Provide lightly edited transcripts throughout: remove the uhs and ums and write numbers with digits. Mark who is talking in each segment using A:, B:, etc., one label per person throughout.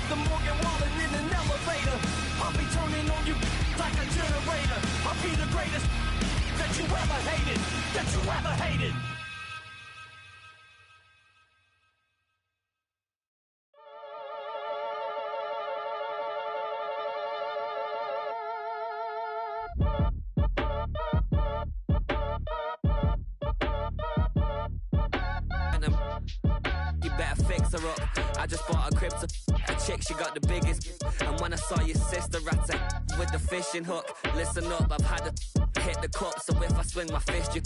A: the Morgan Wallen in an elevator. I'll be turning on you like a generator. I'll be the greatest that you ever hated, that you ever hated.
B: You better fix her up. I just bought a crib to a chick, she got the biggest. And when I saw your sister at with the fishing hook, listen up, I've had to hit the cup. So if I swing my fist, you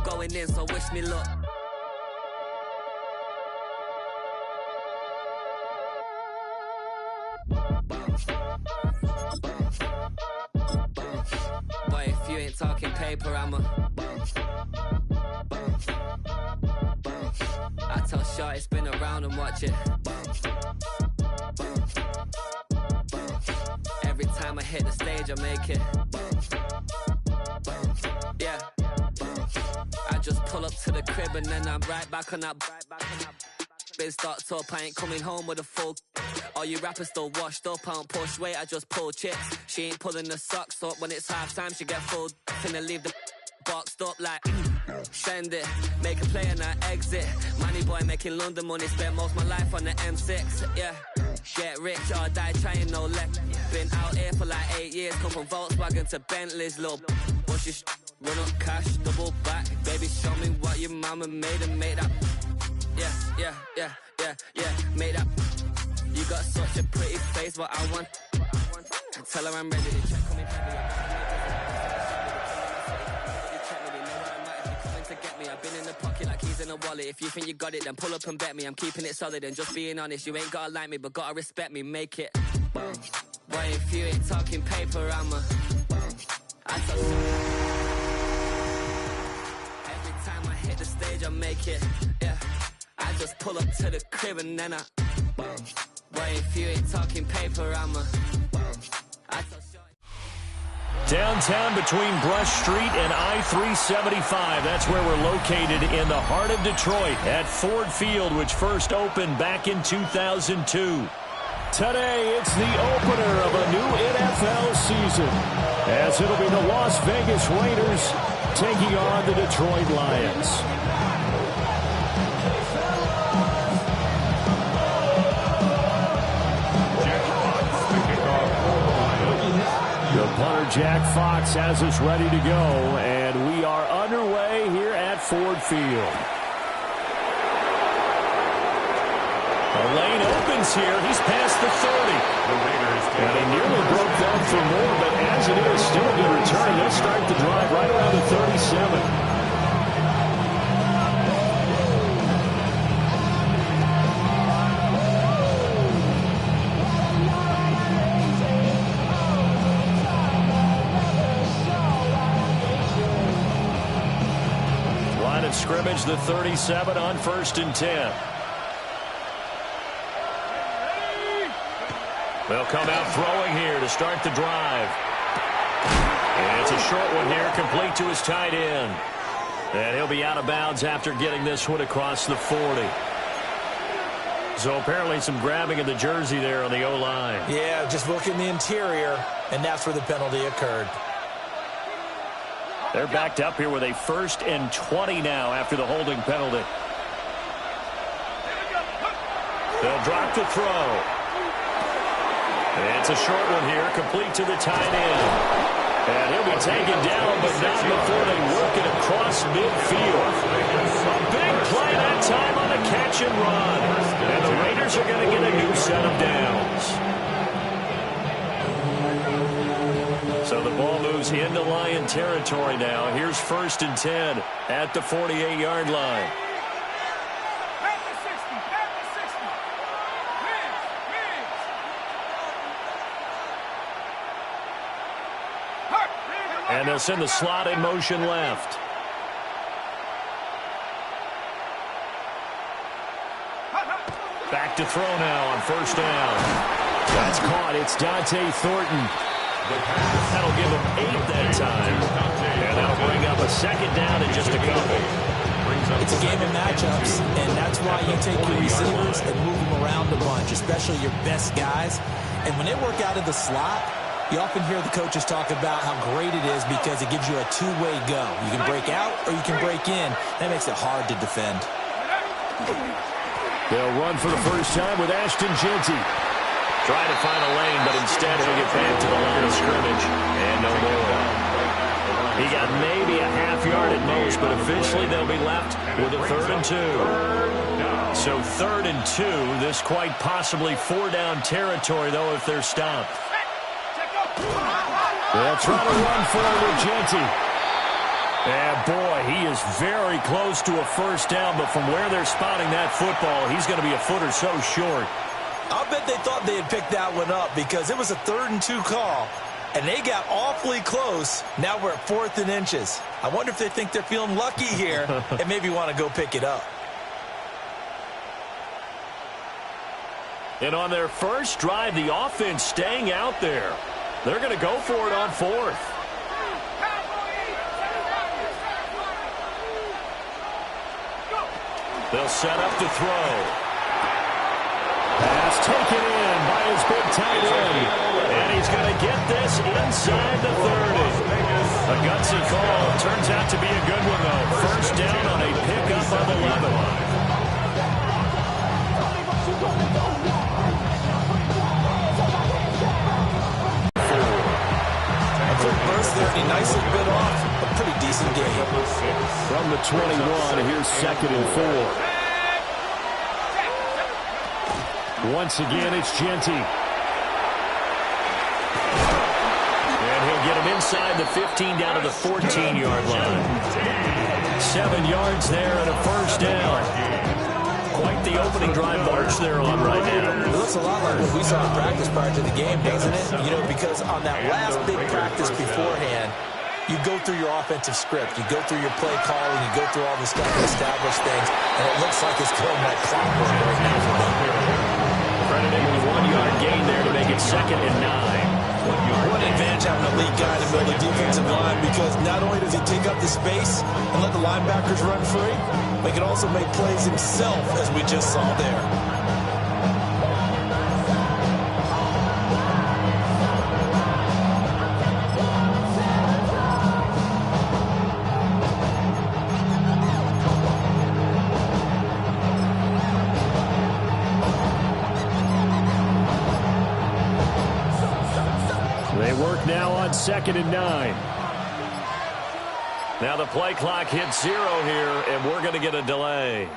B: going in, so wish me luck. Boy, if you ain't talking paper, I'm a I tell Shorty spin around and watch it. Every time I hit the stage, I make it. Yeah. I just pull up to the crib and then I'm right back on that. Been stocked up, I ain't coming home with a full. All you rappers still washed up, I don't push weight, I just pull chips. She ain't pulling the socks up when it's half time, she get full. Finna leave the boxed up like send it, make a play and I exit. Money boy making London money, spent most of my life on the M6. Yeah, get rich or die trying, no leg. Been out here for like 8 years, come from Volkswagen to Bentley's, little bushy run up cash, double back. Baby, show me what your mama made and made up. Yeah, made up. You got such a pretty face, what I want. Tell her I'm ready to check on me, I've been in the pocket like keys in a wallet. If you think you got it, then pull up and bet me. I'm keeping it solid and just being honest. You ain't gotta like me, but gotta respect me, make it. Boy, if you ain't talking paper, I'm a I tell you. Every time I hit the stage, I make it. Yeah, I just pull up to the crib and then I boy, if you ain't talking paper, I'm a I tell
C: Downtown between Brush Street and I-375. That's where we're located in the heart of Detroit at Ford Field, which first opened back in 2002. Today, it's the opener of a new NFL season, as it'll be the Las Vegas Raiders taking on the Detroit Lions. The punter, Jack Fox, has us ready to go, and we are underway here at Ford Field. The lane opens here. He's past the 30. And he nearly broke that for more, but as it is, still a good return. They'll start the drive right around the 37. Scrimmage, the 37 on 1st and 10. They'll come out throwing here to start the drive. And it's a short one here, complete to his tight end. And he'll be out of bounds after getting this one across the 40. So apparently some grabbing of the jersey there on the O-line.
D: Yeah, just looking the interior, and that's where the penalty occurred.
C: They're backed up here with a 1st and 20 now after the holding penalty. They'll drop the throw. It's a short one here, complete to the tight end. And he'll be taken down, but not before they work it across midfield. A big play that time on a catch and run. And the Raiders are going to get a new set of downs. So the ball moves into Lion territory now. Here's 1st and 10 at the 48-yard line. And they'll send the slot in motion left. Back to throw now on 1st down. That's caught. It's Dante Thornton. That'll give them 8 that time. And that'll bring up a 2nd down in just a couple.
D: It's a game of matchups, and that's why you take your receivers and move them around a bunch, especially your best guys. And when they work out of the slot, you often hear the coaches talk about how great it is because it gives you a two-way go. You can break out or you can break in. That makes it hard to defend.
C: They'll run for the first time with Ashton Jeanty. Trying to find a lane, but instead he'll get back to the line of scrimmage. And no more. He got maybe a half yard at most, but officially they'll be left with a 3rd and 2. So 3rd and 2, this quite possibly 4-down territory, though, if they're stopped. They'll try to run forward with Jeanty. And boy, he is very close to a first down, but from where they're spotting that football, he's going to be a foot or so short.
D: I'll bet they thought they had picked that one up because it was a 3rd and 2 call, and they got awfully close. Now we're at 4th and inches. I wonder if they think they're feeling lucky here and maybe want to go pick it up.
C: And on their first drive, the offense staying out there. They're going to go for it on 4th. They'll set up to throw. Pass taken in by his big tight end. And he's going to get this inside the 30. A gutsy call. Turns out to be a good one, though. First down on a pickup of 11.
D: A quick burst there, and he nicely bit off a pretty decent game.
C: From the 21, here's 2nd and 4. Once again, it's Jeanty. And he'll get him inside the 15 down to the 14-yard line. 7 yards there and a first down. Quite the opening drive march they're on right now.
D: It looks a lot like what we saw in practice prior to the game, doesn't it? You know, because on that last big practice beforehand, you go through your offensive script. You go through your play calling. You go through all the stuff to establish things. And it looks like it's going like clockwork right now for them.
C: Credited with a 1-yard gain there to make it 2nd and 9.
D: What an advantage having a lead guy to build a defensive line, because not only does he take up the space and let the linebackers run free, but he can also make plays himself, as we just saw there.
C: Now on 2nd and 9. Now the play clock hits 0 here, and we're going to get a delay.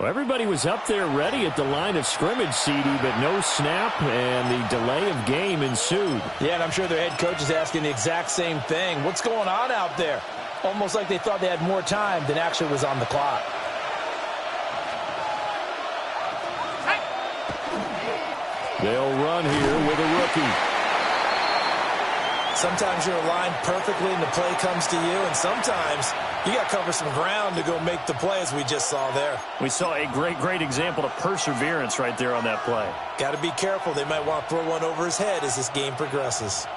C: Well, everybody was up there ready at the line of scrimmage, CD, but no snap, and the delay of game ensued.
D: Yeah, and I'm sure their head coach is asking the exact same thing. What's going on out there? Almost like they thought they had more time than actually was on the clock.
C: They'll run here with a rookie.
D: Sometimes you're aligned perfectly and the play comes to you, and sometimes you got to cover some ground to go make the play, as we just saw there.
C: We saw a great example of perseverance right there on that play.
D: Got to be careful. They might want to throw one over his head as this game progresses.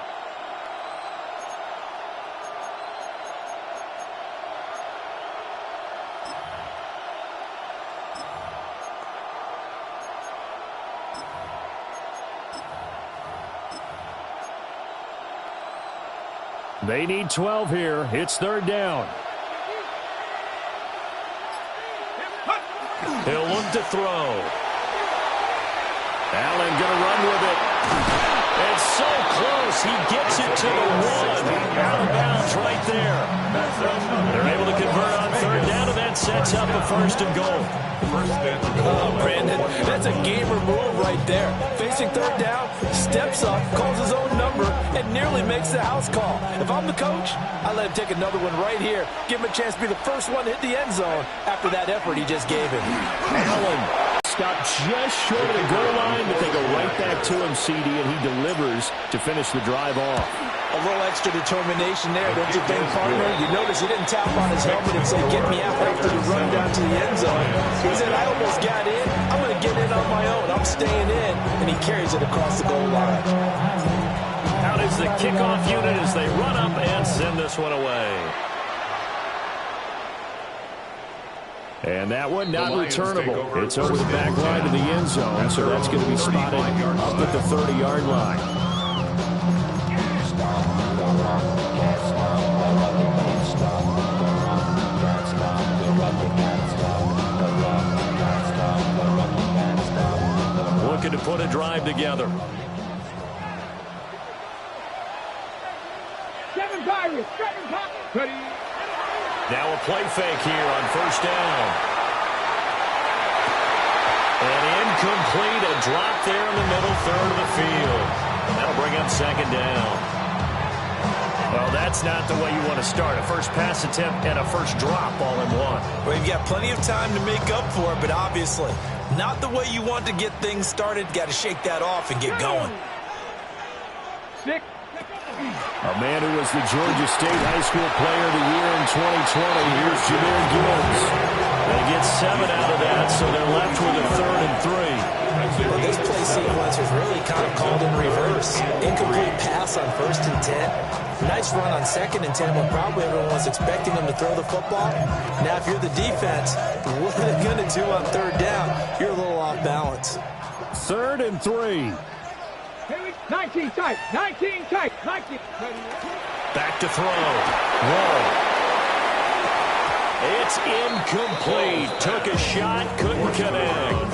C: They need 12 here. It's 3rd down. He'll look to throw. Allen going to run with it. It's so close. He gets it to the 1. Out of bounds right there. They're able to convert on 3rd down, and that sets up a 1st and goal.
D: Oh, Brandon, that's a gamer move right there. Facing 3rd down, steps up, calls his own number, and nearly makes the house call. If I'm the coach, I let him take another one right here. Give him a chance to be the first one to hit the end zone after that effort he just gave him.
C: Allen stopped just short of the goal line, but they go right back to him, CD, and he delivers to finish the drive off.
D: A little extra determination there, don't you think, partner? You notice he didn't tap on his helmet and say, get me out after the run down to the end zone. He said, I almost got in. I'm going to get in on my own. I'm staying in. And he carries it across the goal line.
C: Out is the kickoff unit as they run up and send this one away. And that one not returnable. It's over the back line to the end zone, so that's going to be spotted up at the 30-yard line. Looking to put a drive together. Now a play fake here on first down. And incomplete, a drop there in the middle third of the field. That'll bring up second down. Well, that's not the way you want to start. A first pass attempt and a first drop all in one.
D: Well, you've got plenty of time to make up for it, but obviously not the way you want to get things started. Got to shake that off and get going.
C: A man who was the Georgia State High School Player of the Year in 2020. Here's Jahmyr Gibbs. They get 7 out of that, so they're left with a 3rd and 3.
D: Well, this play sequence was really kind of called in reverse. Incomplete pass on 1st and 10. Nice run on 2nd and 10 when probably everyone was expecting them to throw the football. Now, if you're the defense, what are they going to do on 3rd down? You're a little off balance.
C: 3rd and 3.
E: 19 tight, 19 tight, 19.
C: Back to throw. Whoa. It's incomplete. Took a shot, couldn't connect.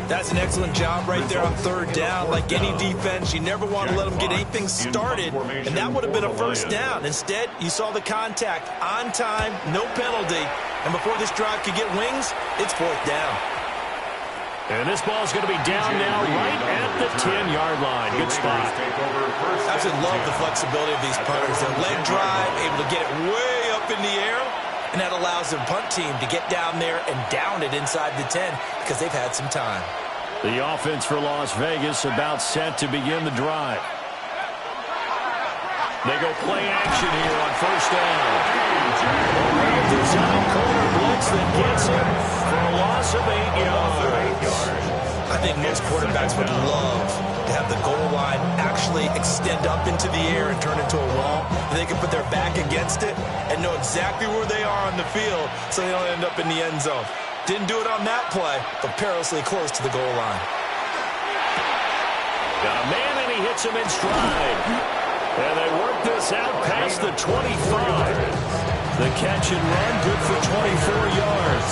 D: That's an excellent job right there on 3rd down. Like any defense, you never want to let them get anything started, and that would have been a 1st down. Instead, you saw the contact on time, no penalty, and before this drive could get wings, it's 4th down.
C: And this ball's going to be down now right at the 10-yard line. Good spot.
D: I just love the flexibility of these punters. Their leg drive, able to get it way up in the air, and that allows their punt team to get down there and down it inside the 10 because they've had some time.
C: The offense for Las Vegas about set to begin the drive. They go play action here on 1st down. Design corner blitz that gets him for a loss of 8 yards.
D: I think most quarterbacks would love to have the goal line actually extend up into the air and turn into a wall. And they can put their back against it and know exactly where they are on the field so they don't end up in the end zone. Didn't do it on that play, but perilously close to the goal line.
C: Got a man and he hits him in stride. And they work this out past the 25. The catch and run, good for 24 yards.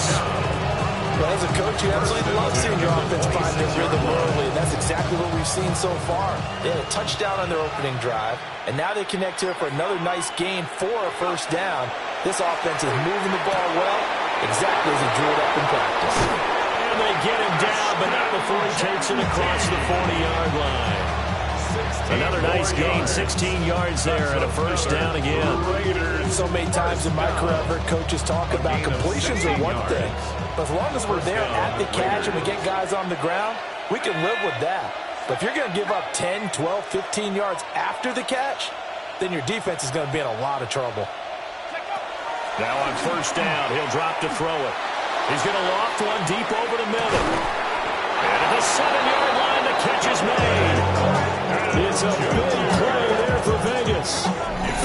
D: Well, as a coach, you absolutely love seeing your offense find their rhythm early, and that's exactly what we've seen so far. They had a touchdown on their opening drive, and now they connect here for another nice gain for a 1st down. This offense is moving the ball well, exactly as he drew it up in practice.
C: And they get him down, but not before he takes it across the 40-yard line. Another nice gain, 16 yards there and a 1st down again.
D: So many times in my career, I've heard coaches talk about completions are one thing. But as long as we're there at the catch and we get guys on the ground, we can live with that. But if you're going to give up 10, 12, 15 yards after the catch, then your defense is going to be in a lot of trouble.
C: Now on 1st down, he'll drop to throw it. He's going to loft one deep over the middle. And at the 7-yard line, the catch is made. It's a big play there for Vegas.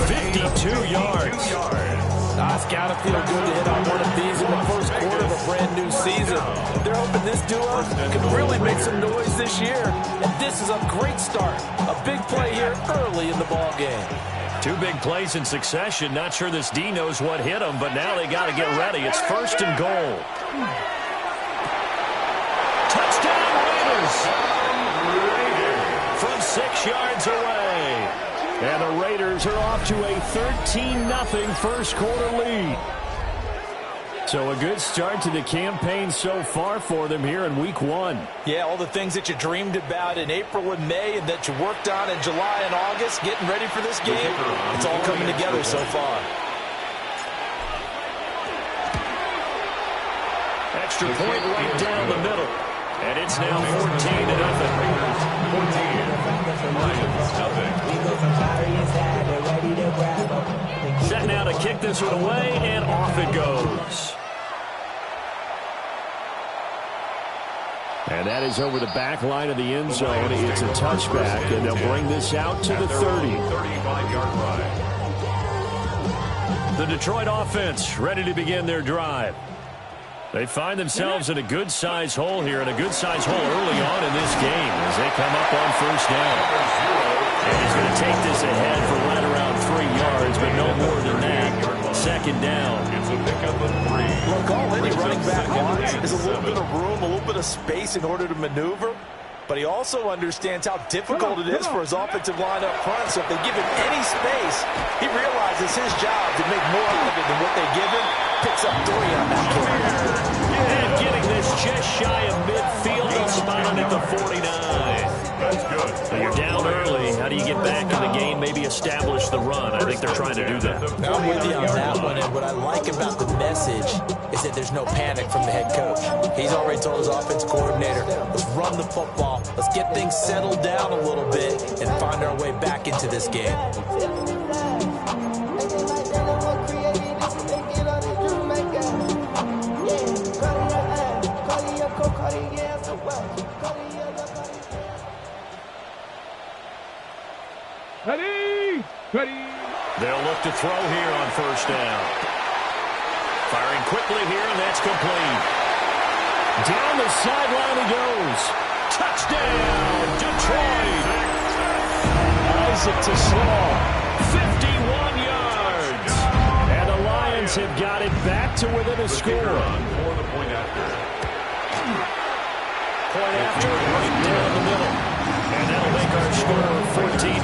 C: 52 yards.
D: It's got to feel good to hit on one of these in the 1st quarter of a brand-new season. They're hoping this duo can really make some noise this year. And this is a great start. A big play here early in the ball game.
C: 2 big plays in succession. Not sure this D knows what hit him, but now they got to get ready. It's 1st and goal. Touchdown Raiders! From 6 yards away. And the Raiders are off to a 13-0 1st quarter lead. So a good start to the campaign so far for them here in week 1.
D: Yeah, all the things that you dreamed about in April and May and that you worked on in July and August, getting ready for this game, it's all coming together so far.
C: Extra point right down the middle. And it's now 14-0. Set now to kick this one away, and off it goes. And that is over the back line of the end zone. It's a touchback, and they'll bring this out to the 30. 35-yard line. The Detroit offense ready to begin their drive. They find themselves in a good-sized hole here, and a good-sized hole early on in this game as they come up on first down. And he's going to take this ahead for right around 3 yards, but no more than that. Second down.
D: Look, all any running back wants is a little bit of room, a little bit of space in order to maneuver. But he also understands how difficult it is for his offensive line up front. So if they give him any space, he realizes his job to make more out of it than what they give him. Picks up 3 on that carry.
C: And getting this just shy of midfield, he's spotted at the 49.
F: That's good.
C: So you're down early. How do you get back in the game, maybe establish the run? I think they're trying to do that.
D: I'm with you on that one, and what I like about the message is that there's no panic from the head coach. He's already told his offense coordinator, let's run the football, let's get things settled down a little bit, and find our way back into this game.
E: Ready? Ready?
C: They'll look to throw here on first down. Firing quickly here, and that's complete. Down the sideline he goes. Touchdown, Detroit. Isaac to Slaw. 51 yards. And the Lions have got it back to within a score.
F: Point after,
C: Right down the middle. And that'll make our score 14-7.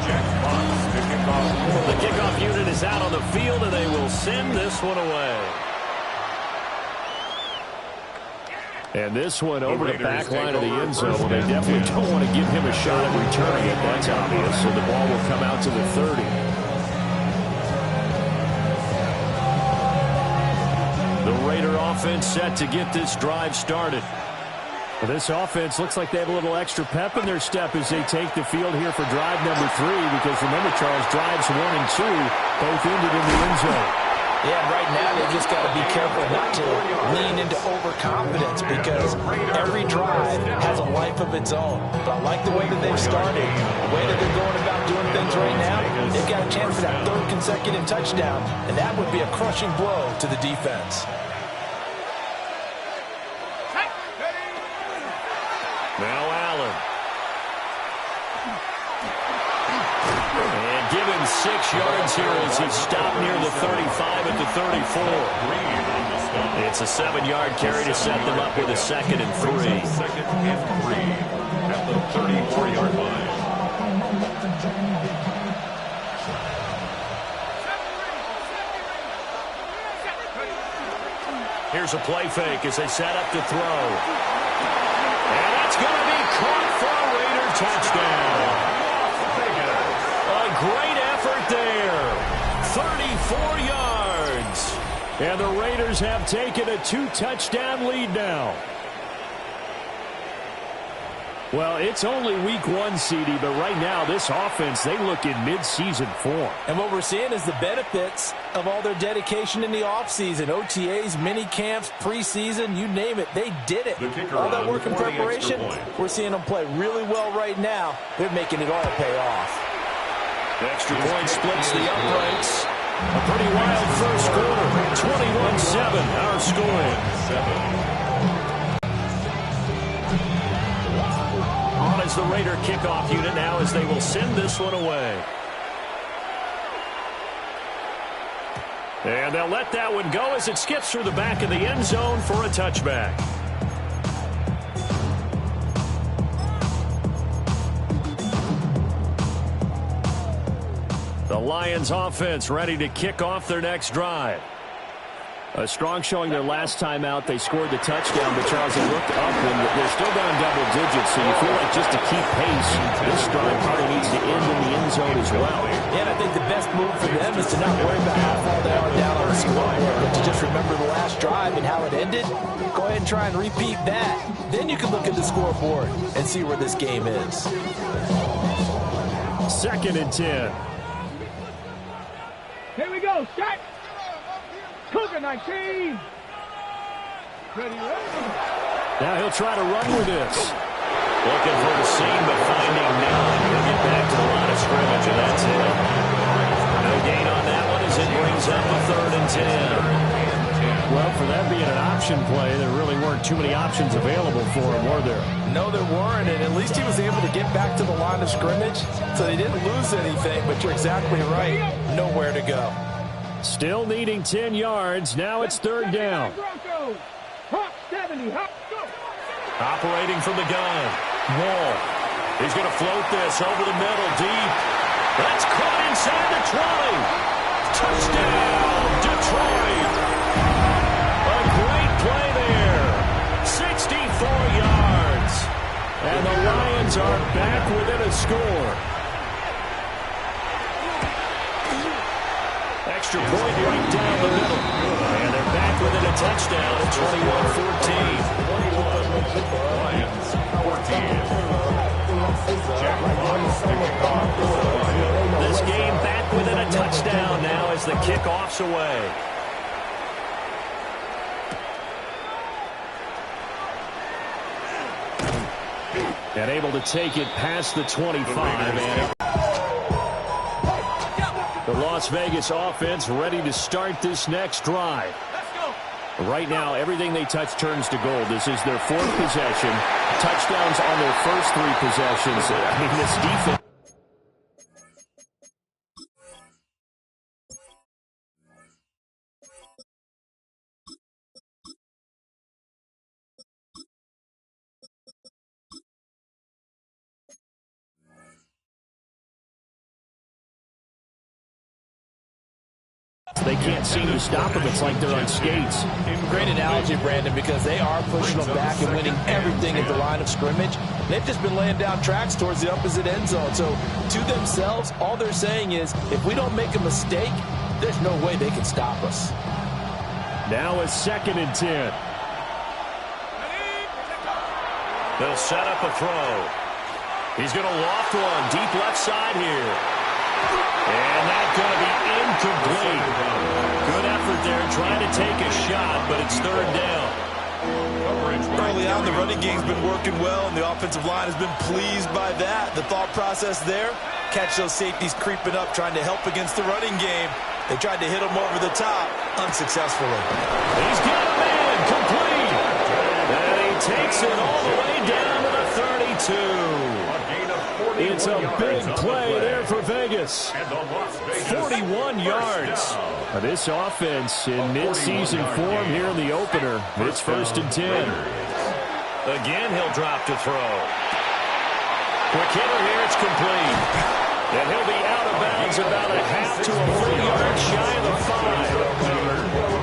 F: Jack Fox, the kickoff.
C: The kickoff unit is out on the field, and they will send this one away. And this one over the back line of the end zone. Well, they definitely don't want to give him a shot at returning it. That's obvious. So the ball will come out to the 30. The Raider offense set to get this drive started. Well, this offense looks like they have a little extra pep in their step as they take the field here for drive number 3, because remember, Charles, drives 1 and 2 both ended in the end zone.
D: Yeah, right now they've just got to be careful not to lean into overconfidence, because every drive has a life of its own. But I like the way that they've started, the way that they're going about doing things right now. They've got a chance for that 3rd consecutive touchdown, and that would be a crushing blow to the defense.
C: Now Allen. And given 6 yards here as he stopped near the 35 at the 34. It's a 7-yard carry to set them up with a 2nd and 3.
F: 2nd and 3 at the 34-yard line.
C: Here's a play fake as they set up to throw. And that's going to be caught for a Raider touchdown. A great effort there. 34 yards. And the Raiders have taken a 2-touchdown lead now. Well, it's only week 1, CD, but right now this offense, they look in mid-season form.
D: And what we're seeing is the benefits of all their dedication in the offseason. OTAs, mini camps, preseason, you name it, they did it. All that work in preparation, we're seeing them play really well right now. They're making it all pay off.
C: The extra point splits the uprights. A pretty wild first quarter. 21-7, our score. On as the Raider kickoff unit now as they will send this one away. And they'll let that one go as it skips through the back of the end zone for a touchback. The Lions offense ready to kick off their next drive. A strong showing their last time out. They scored the touchdown, but Charles, they looked up and they're still down double digits, so you feel like just to keep pace, this drive probably needs to end in the end zone as well.
D: Yeah, and I think the best move for them is to not worry about how far they are down on the scoreboard, but to just remember the last drive and how it ended. Go ahead and try and repeat that. Then you can look at the scoreboard and see where this game is.
C: 2nd and 10.
E: Here we go. Start. Cougar 19. Ready.
C: Now he'll try to run with this. Looking for the seam, but finding none. He'll get back to the line of scrimmage, and that's it. No gain on that one as it brings up a 10. Well, for that being an option play, there really weren't too many options available for him, were there?
D: No, there weren't, and at least he was able to get back to the line of scrimmage, so they didn't lose anything, but you're exactly right. Nowhere to go.
C: Still needing 10 yards. Now it's third down. Operating from the gun. Wall. He's going to float this over the middle, deep. That's caught inside the 20. Touchdown, Detroit. A great play there. 64 yards. And the Lions are back within a score. Extra point right down the middle. And they're back within a touchdown at 21-14.
F: Lions 14. Jack Watts kicking off.
C: This game back within a touchdown now as the kickoff's away. And able to take it past the 25. And the Las Vegas offense ready to start this next drive. Right now, everything they touch turns to gold. This is their fourth possession. Touchdowns on their first three possessions. I mean, this defense. They can't seem to stop them. It's like they're on skates.
D: Great analogy, Brandon, because they are pushing them back and winning everything at the line of scrimmage. They've just been laying down tracks towards the opposite end zone. So to themselves, all they're saying is, if we don't make a mistake, there's no way they can stop us.
C: Now a 2nd and 10. They'll set up a throw. He's going to loft one deep left side here. And that's going to be incomplete. Good effort there trying to take a shot, but it's third down.
D: Early on, the running game's been working well, and the offensive line has been pleased by that. The thought process there, catch those safeties creeping up, trying to help against the running game. They tried to hit them over the top, unsuccessfully.
C: He's got a man, complete. And he takes it all the way down to the 32. It's a big play there for Vegas. 41 yards. This offense in mid-season form here in the opener. It's 1st and 10. Again, he'll drop to throw. Quick hitter here, it's complete. And he'll be out of bounds about a half to a full yard shy of the 5.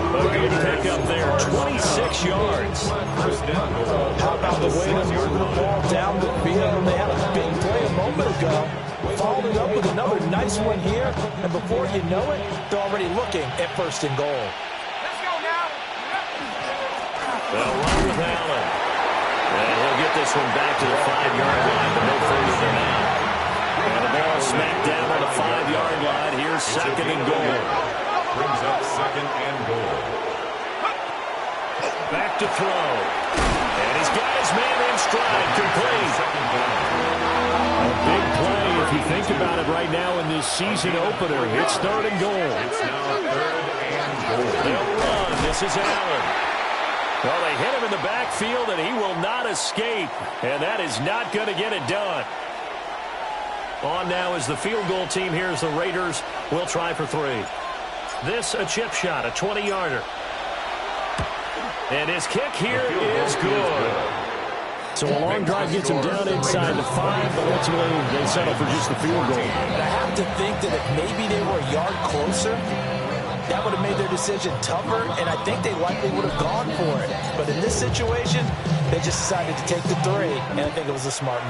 C: A good pickup there, 26 yards.
D: How about the way to move the ball down the field? They had a big play a moment ago. Followed it up with another nice one here. And before you know it, they're already looking at 1st and goal.
E: Let's go now.
C: They'll run with Allen. And he'll get this one back to the 5-yard line, but no further than that. And the ball smacked down on the 5-yard line. Here's 2nd and goal.
F: Brings up 2nd and goal.
C: Back to throw. And he's got his man in stride, complete. A big play if you think about it right now in this season opener. It's 3rd and goal.
F: It's now 3rd and goal.
C: They'll run. This is Allen. Well, they hit him in the backfield, and he will not escape. And that is not going to get it done. On now is the field goal team. Here's the Raiders. We'll try for 3. This a chip shot, a 20-yarder. And his kick here is good. So a long drive gets him down inside the 5, but ultimately they settle for just the field goal.
D: But I have to think that if maybe they were a yard closer, that would have made their decision tougher, and I think they likely would have gone for it. But in this situation, they just decided to take the 3, and I think it was a smart move.